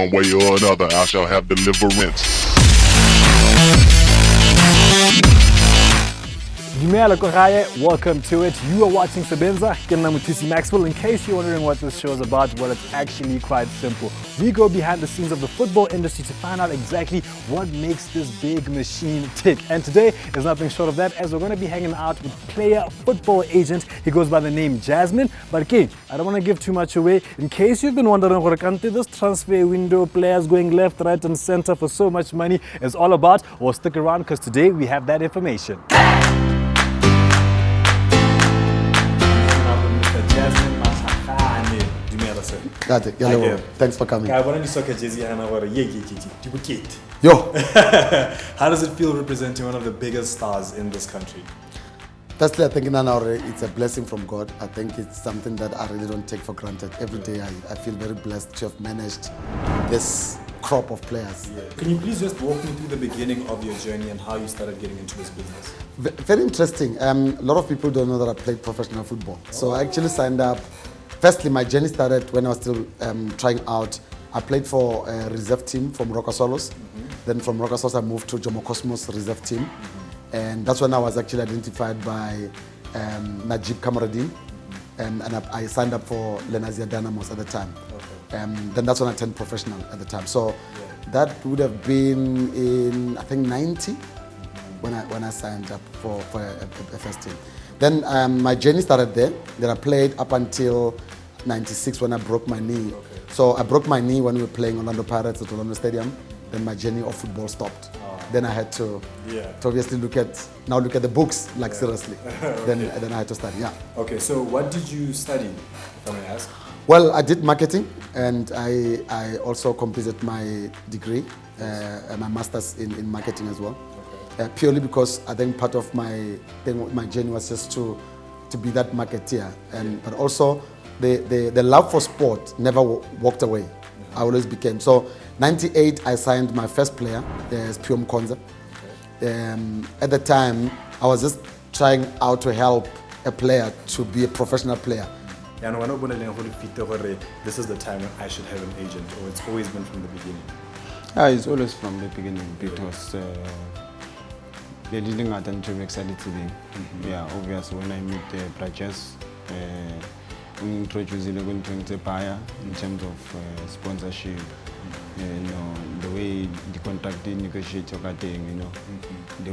one way or another, I shall have deliverance. Welcome to it. You are watching Sebenza. Maxwell. In case you're wondering what this show is about, well, it's actually quite simple. We go behind the scenes of the football industry to find out exactly what makes this big machine tick. And today is nothing short of that, as we're going to be hanging out with player football agent. He goes by the name Jasmine. But okay, I don't want to give too much away. In case you've been wondering what this transfer window, players going left, right, and center for so much money is all about, well, stick around because today we have that information. Thanks for coming. Yo. How does it feel representing one of the biggest stars in this country? Firstly, I think it's a blessing from God. I think it's something that I really don't take for granted. Every day I feel very blessed to have managed this crop of players. Yeah. Can you please just walk me through the beginning of your journey and how you started getting into this business? Very interesting. A lot of people don't know that I played professional football. So I actually signed up. Firstly, my journey started when I was still trying out. I played for a reserve team from Rokasolos. Then from Rokasolos, I moved to Jomo Cosmos reserve team. And that's when I was actually identified by Najib Kamaradin. And I signed up for Lenazia Dynamos at the time. Okay. Then that's when I turned professional at the time. So that would have been in, I think, 90 when I signed up for a first team. Then my journey started there. Then I played up until 96 when I broke my knee. Okay. So I broke my knee when we were playing Orlando Pirates at Orlando Stadium. Then my journey of football stopped. Then I had to obviously look at the books, like seriously. Okay. Then I had to study, Okay, so what did you study, if I may ask? Well, I did marketing, and I also completed my degree, my master's in marketing as well. Purely because I think part of my journey was just to be that marketeer, but also the love for sport never walked away. I always became. So 98 I signed my first player, Pium Konza. At the time I was just trying out to help a player to be a professional player. This is the time when I should have an agent, or it's always been from the beginning? It's always from the beginning because they didn't attend to excited today. Yeah, obviously when I meet the Braches, introduce the buyer in terms of sponsorship, the way the contract negotiate, the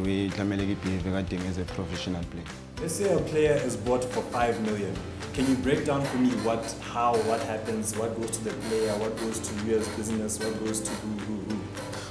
way behave as a professional player. Let's say a player is bought for 5 million. Can you break down for me what happens, what goes to the player, what goes to you as business, what goes to who?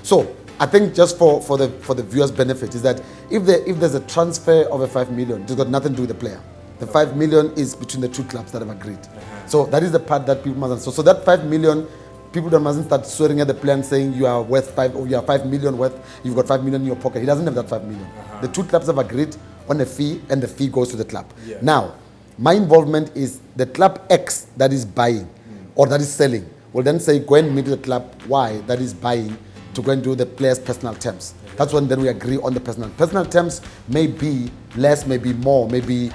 So I think just for the viewers' benefit is that if there's a transfer of a 5 million, it's got nothing to do with the player. The 5 million is between the two clubs that have agreed. So that is the part that people mustn't. So that 5 million, people mustn't start swearing at the player and saying you are worth 5 or you are 5 million worth. You've got 5 million in your pocket. He doesn't have that 5 million. The two clubs have agreed on a fee, and the fee goes to the club. Now, my involvement is the club X that is buying or that is selling will then say go and meet the club Y that is buying to go and do the player's personal terms. That's when then we agree on the personal terms. May be less, maybe more, maybe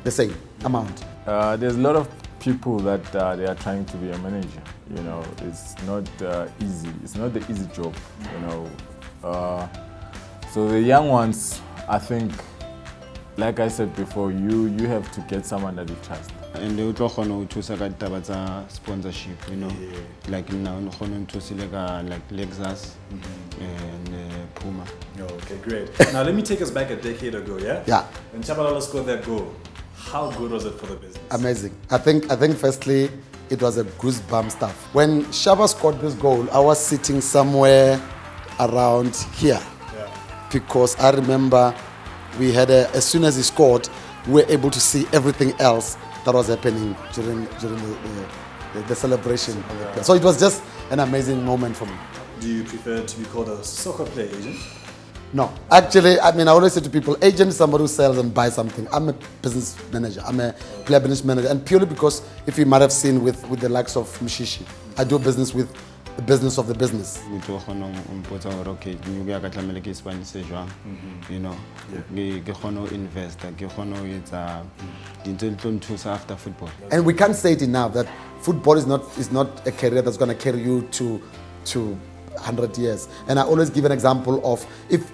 the same amount. There's a lot of people that they are trying to be a manager. It's not easy. It's not the easy job. So the young ones, I think, like I said before, you have to get someone that you trust. And they also choose a sponsorship, like now like Lexus and Puma. Okay, great. Now let me take us back a decade ago, yeah? Yeah. When Chabalala scored that goal, how good was it for the business? Amazing. I think firstly it was a goosebump stuff. When Shaba scored this goal, I was sitting somewhere around here because I remember we had as soon as he scored, we were able to see everything else that was happening during the celebration. So it was just an amazing moment for me. Do you prefer to be called a soccer player agent? No, actually, I always say to people, agent is somebody who sells and buys something. I'm a business manager. I'm a player business manager, and purely because if you might have seen with the likes of Mishishi, I do business with the business of the business. After football. And we can't say it enough that football is not a career that's going to carry you to to 100 years. And I always give an example of if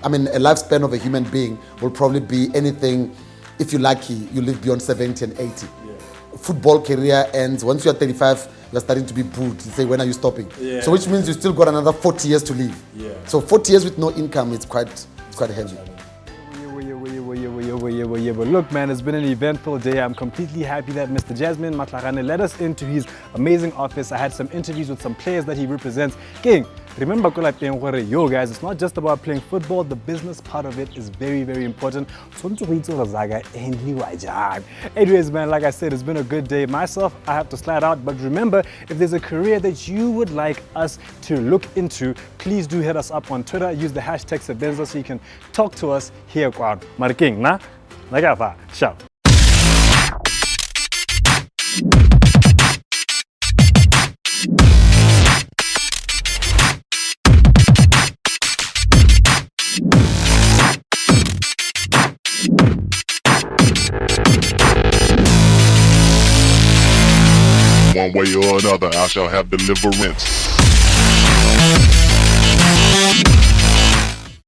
I mean, a lifespan of a human being will probably be anything, if you're lucky, you live beyond 70 and 80. Football career ends once you're 35, you're starting to be booed. You say, when are you stopping? So which means you still got another 40 years to live. So 40 years with no income, it's quite heavy. But look, man, it's been an eventful day. I'm completely happy that Mr. Jasmine Matlagane led us into his amazing office. I had some interviews with some players that he represents. King, remember, yo guys, it's not just about playing football. The business part of it is very, very important. Anyways, man, like I said, it's been a good day. Myself, I have to slide out. But remember, if there's a career that you would like us to look into, please do hit us up on Twitter. Use the hashtag Sebenza so you can talk to us here. King, na? Nagafa, ciao. One way or another, I shall have deliverance.